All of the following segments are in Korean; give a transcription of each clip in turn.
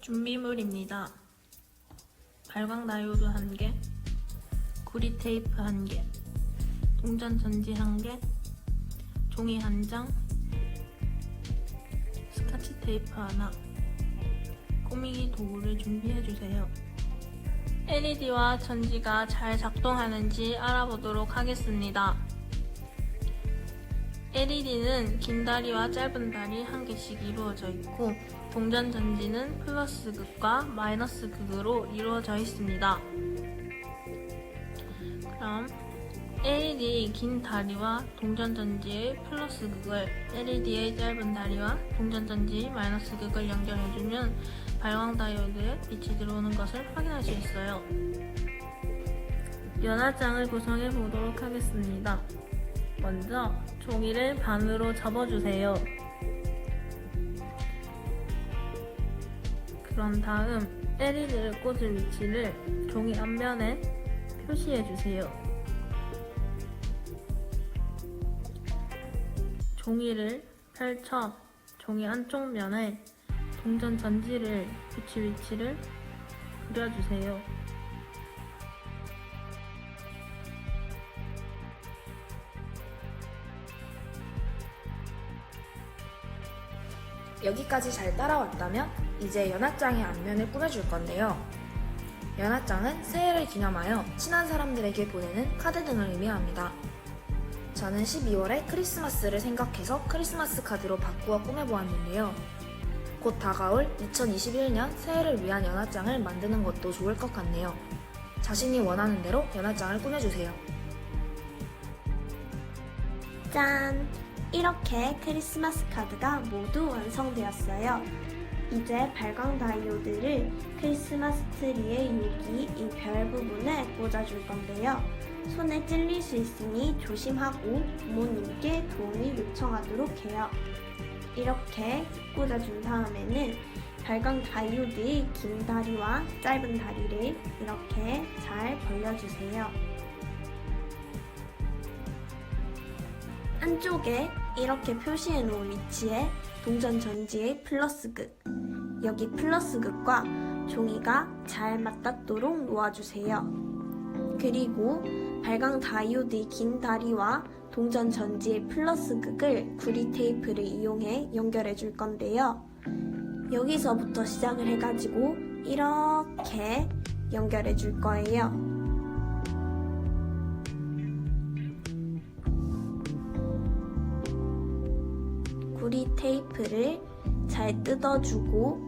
준비물입니다. 발광 다이오드 1개, 구리 테이프 1개, 동전 전지 1개, 종이 1장, 스카치 테이프 하나, 꾸미기 도구를 준비해주세요. LED와 전지가 잘 작동하는지 알아보도록 하겠습니다. LED는 긴 다리와 짧은 다리 1개씩 이루어져 있고, 동전 전지는 플러스 극과 마이너스 극으로 이루어져 있습니다. 그럼 LED 긴 다리와 동전 전지의 플러스 극을 LED의 짧은 다리와 동전 전지 마이너스 극을 연결해주면 발광 다이오드에 빛이 들어오는 것을 확인할 수 있어요. 연화장을 구성해 보도록 하겠습니다. 먼저 종이를 반으로 접어주세요. 그런 다음 LED를 꽂을 위치를 종이 앞면에 표시해주세요. 종이를 펼쳐 종이 안쪽 면에 동전 전지를 붙일 위치를 그려주세요. 여기까지 잘 따라왔다면 이제 연합장의 앞면을 꾸며줄 건데요. 연합장은 새해를 기념하여 친한 사람들에게 보내는 카드 등을 의미합니다. 저는 12월에 크리스마스를 생각해서 크리스마스 카드로 바꾸어 꾸며보았는데요. 곧 다가올 2021년 새해를 위한 연합장을 만드는 것도 좋을 것 같네요. 자신이 원하는 대로 연합장을 꾸며주세요. 짠! 이렇게 크리스마스 카드가 모두 완성되었어요. 이제 발광 다이오드를 크리스마스 트리의 여기 이 별 부분에 꽂아줄 건데요. 손에 찔릴 수 있으니 조심하고 부모님께 도움을 요청하도록 해요. 이렇게 꽂아준 다음에는 발광 다이오드의 긴 다리와 짧은 다리를 이렇게 잘 벌려주세요. 안쪽에 이렇게 표시해 놓은 위치에 동전 전지의 플러스 극, 여기 플러스 극과 종이가 잘 맞닿도록 놓아주세요. 그리고 발광 다이오드의 긴 다리와 동전 전지의 플러스 극을 구리 테이프를 이용해 연결해 줄 건데요. 여기서부터 시작을 해가지고 이렇게 연결해 줄 거예요. 구리 테이프를 잘 뜯어주고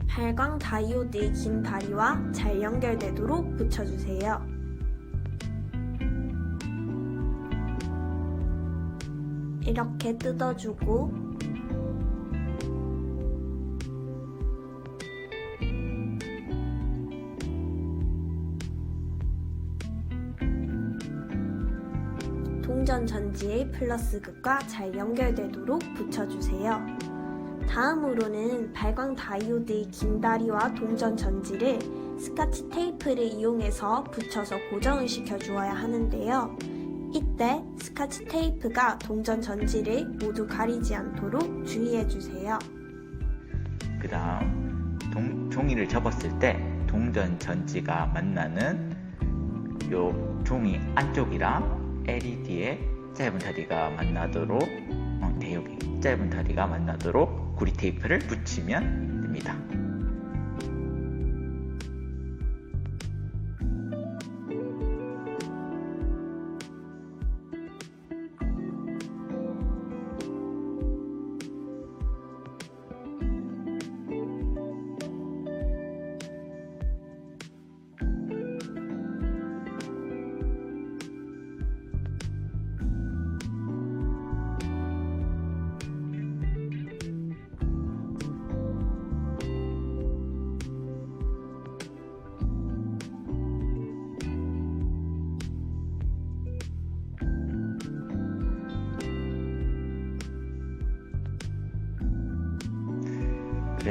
발광 다이오드의 긴 다리와 잘 연결되도록 붙여주세요. 이렇게 뜯어주고 동전 전지의 플러스 극과 잘 연결되도록 붙여주세요. 다음으로는 발광 다이오드의 긴 다리와 동전 전지를 스카치 테이프를 이용해서 붙여서 고정을 시켜주어야 하는데요. 이때 스카치 테이프가 동전 전지를 모두 가리지 않도록 주의해주세요. 그 다음 종이를 접었을 때 동전 전지가 만나는 요 종이 안쪽이랑 LED의 짧은 다리가 만나도록 여기 짧은 다리가 만나도록 구리 테이프를 붙이면 됩니다.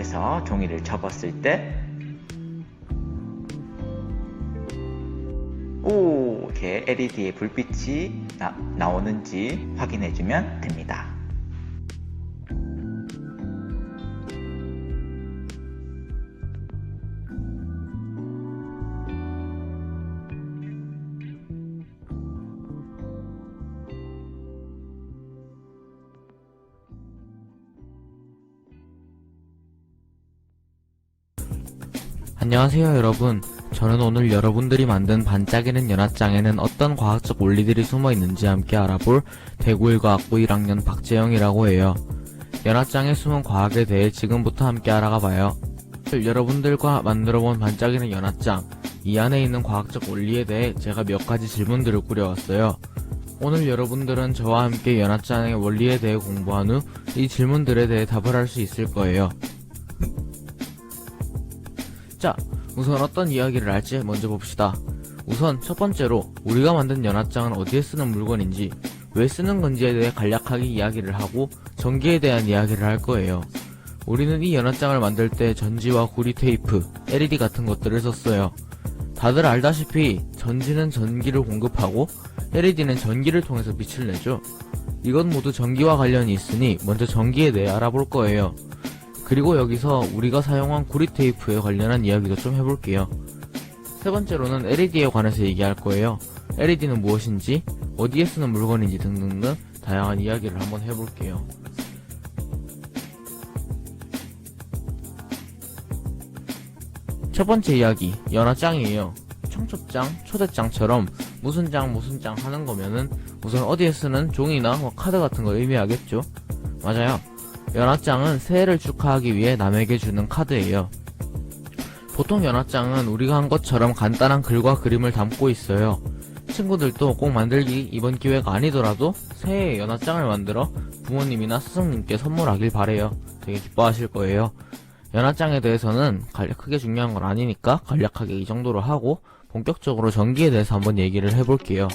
그래서 종이를 접었을 때 이렇게 LED의 불빛이 나오는지 확인해주면 됩니다. 안녕하세요 여러분. 저는 오늘 여러분들이 만든 반짝이는 연합장에는 어떤 과학적 원리들이 숨어 있는지 함께 알아볼 대구1과학부 1학년 박재영이라고 해요. 연합장에 숨은 과학에 대해 지금부터 함께 알아가 봐요. 여러분들과 만들어본 반짝이는 연합장, 이 안에 있는 과학적 원리에 대해 제가 몇 가지 질문들을 꾸려왔어요. 오늘 여러분들은 저와 함께 연합장의 원리에 대해 공부한 후 이 질문들에 대해 답을 할 수 있을 거예요. 자, 우선 어떤 이야기를 할지 먼저 봅시다. 우선 첫 번째로 우리가 만든 연합장은 어디에 쓰는 물건인지, 왜 쓰는 건지에 대해 간략하게 이야기를 하고 전기에 대한 이야기를 할 거예요. 우리는 이 연합장을 만들 때 전지와 구리 테이프, LED 같은 것들을 썼어요. 다들 알다시피 전지는 전기를 공급하고 LED는 전기를 통해서 빛을 내죠. 이건 모두 전기와 관련이 있으니 먼저 전기에 대해 알아볼 거예요. 그리고 여기서 우리가 사용한 구리 테이프에 관련한 이야기도 좀 해볼게요. 세 번째로는 LED에 관해서 얘기할 거예요. LED는 무엇인지, 어디에 쓰는 물건인지 등등등 다양한 이야기를 한번 해볼게요. 첫 번째 이야기, 연합장이에요. 청첩장, 초대장처럼 무슨 장 하는 거면은 우선 어디에 쓰는 종이나 카드 같은 걸 의미하겠죠? 맞아요. 연합장은 새해를 축하하기 위해 남에게 주는 카드예요. 보통 연합장은 우리가 한 것처럼 간단한 글과 그림을 담고 있어요. 친구들도 꼭 만들기 이번 기회가 아니더라도 새해에 연합장을 만들어 부모님이나 스승님께 선물하길 바래요. 되게 기뻐하실 거예요. 연합장에 대해서는 크게 중요한 건 아니니까 간략하게 이 정도로 하고 본격적으로 전기에 대해서 한번 얘기를 해볼게요.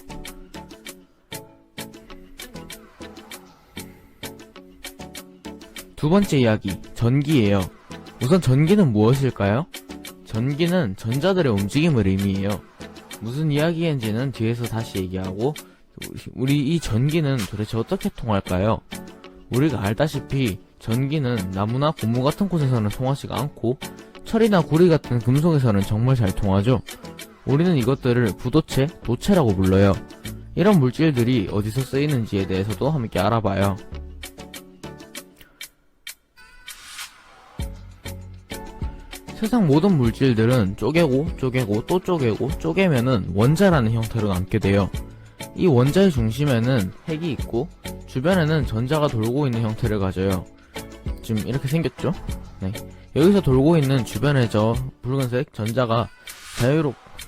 두 번째 이야기, 전기예요. 우선 전기는 무엇일까요? 전기는 전자들의 움직임을 의미해요. 무슨 이야기인지는 뒤에서 다시 얘기하고, 우리 이 전기는 도대체 어떻게 통할까요? 우리가 알다시피 전기는 나무나 고무 같은 곳에서는 통하지가 않고 철이나 구리 같은 금속에서는 정말 잘 통하죠. 우리는 이것들을 부도체, 도체라고 불러요. 이런 물질들이 어디서 쓰이는지에 대해서도 함께 알아봐요. 세상 모든 물질들은 쪼개고 또 쪼개면은 원자라는 형태로 남게 돼요. 이 원자의 중심에는 핵이 있고 주변에는 전자가 돌고 있는 형태를 가져요. 지금 이렇게 생겼죠? 네. 여기서 돌고 있는 주변에 저 붉은색 전자가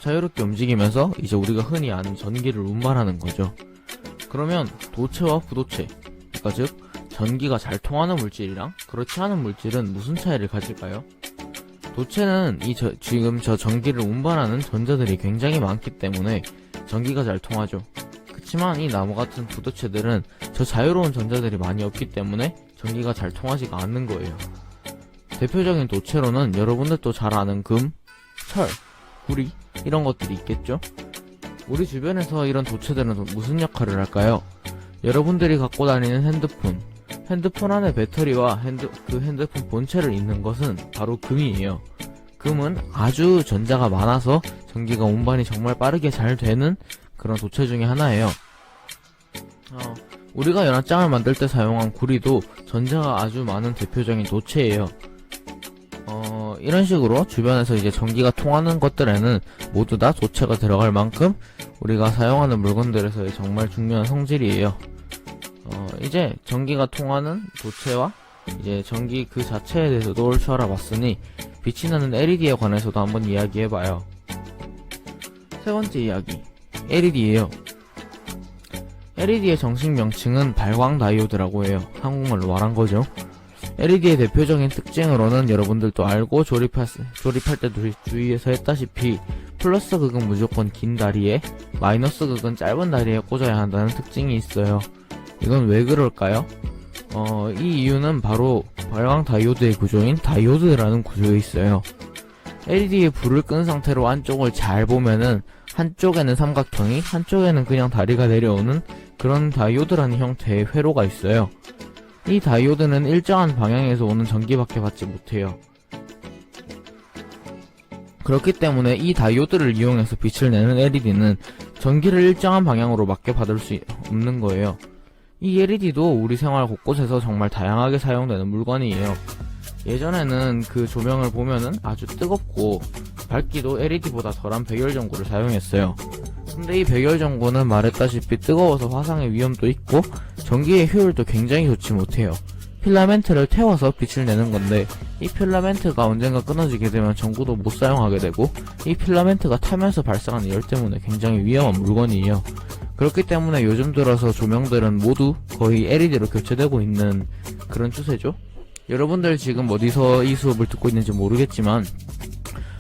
자유롭게 움직이면서 이제 우리가 흔히 아는 전기를 운반하는 거죠. 그러면 도체와 부도체, 그러니까 즉 전기가 잘 통하는 물질이랑 그렇지 않은 물질은 무슨 차이를 가질까요? 도체는 지금 저 전기를 운반하는 전자들이 굉장히 많기 때문에 전기가 잘 통하죠. 그치만 이 나무 같은 부도체들은 저 자유로운 전자들이 많이 없기 때문에 전기가 잘 통하지가 않는 거예요. 대표적인 도체로는 여러분들도 잘 아는 금, 철, 구리 이런 것들이 있겠죠? 우리 주변에서 이런 도체들은 무슨 역할을 할까요? 여러분들이 갖고 다니는 핸드폰 안에 배터리와 핸드폰 본체를 잇는 것은 바로 금이에요. 금은 아주 전자가 많아서 전기가 운반이 정말 빠르게 잘 되는 그런 도체 중에 하나예요. 우리가 연합장을 만들 때 사용한 구리도 전자가 아주 많은 대표적인 도체예요. 이런 식으로 주변에서 이제 전기가 통하는 것들에는 모두 다 도체가 들어갈 만큼 우리가 사용하는 물건들에서의 정말 중요한 성질이에요. 이제 전기가 통하는 도체와 이제 전기 그 자체에 대해서도 옳지 알아봤으니 빛이 나는 LED에 관해서도 한번 이야기해봐요. 세 번째 이야기, LED예요. LED의 정식 명칭은 발광 다이오드라고 해요. 한국말로 말한 거죠. LED의 대표적인 특징으로는 여러분들도 알고 조립할 때도 주의해서 했다시피 플러스 극은 무조건 긴 다리에, 마이너스 극은 짧은 다리에 꽂아야 한다는 특징이 있어요. 이건 왜 그럴까요? 이 이유는 바로 발광 다이오드의 구조인 다이오드라는 구조에 있어요. LED에 불을 끈 상태로 안쪽을 잘 보면은 한쪽에는 삼각형이, 한쪽에는 그냥 다리가 내려오는 그런 다이오드라는 형태의 회로가 있어요. 이 다이오드는 일정한 방향에서 오는 전기밖에 받지 못해요. 그렇기 때문에 이 다이오드를 이용해서 빛을 내는 LED는 전기를 일정한 방향으로 맞게 받을 수 없는 거예요. 이 LED도 우리 생활 곳곳에서 정말 다양하게 사용되는 물건이에요. 예전에는 그 조명을 보면은 아주 뜨겁고 밝기도 LED보다 덜한 백열전구를 사용했어요. 근데 이 백열전구는 말했다시피 뜨거워서 화상의 위험도 있고 전기의 효율도 굉장히 좋지 못해요. 필라멘트를 태워서 빛을 내는 건데 이 필라멘트가 언젠가 끊어지게 되면 전구도 못 사용하게 되고 이 필라멘트가 타면서 발생하는 열 때문에 굉장히 위험한 물건이에요. 그렇기 때문에 요즘 들어서 조명들은 모두 거의 LED로 교체되고 있는 그런 추세죠. 여러분들 지금 어디서 이 수업을 듣고 있는지 모르겠지만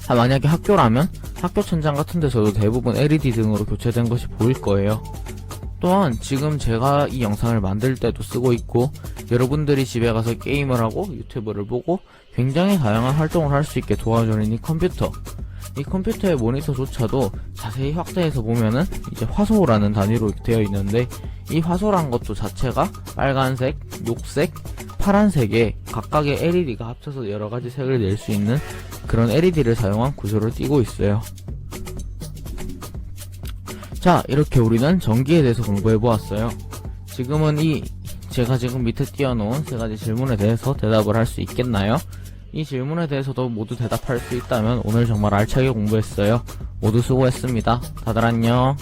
만약에 학교라면 학교 천장 같은 데서도 대부분 LED 등으로 교체된 것이 보일 거예요. 또한 지금 제가 이 영상을 만들 때도 쓰고 있고 여러분들이 집에 가서 게임을 하고 유튜브를 보고 굉장히 다양한 활동을 할 수 있게 도와주는 이 컴퓨터. 이 컴퓨터의 모니터조차도 자세히 확대해서 보면은 이제 화소라는 단위로 되어 있는데 이 화소란 것도 자체가 빨간색, 녹색, 파란색의 각각의 LED가 합쳐서 여러가지 색을 낼 수 있는 그런 LED를 사용한 구조를 띠고 있어요. 자, 이렇게 우리는 전기에 대해서 공부해보았어요. 지금은 제가 지금 밑에 띄워놓은 세 가지 질문에 대해서 대답을 할 수 있겠나요? 이 질문에 대해서도 모두 대답할 수 있다면 오늘 정말 알차게 공부했어요. 모두 수고했습니다. 다들 안녕.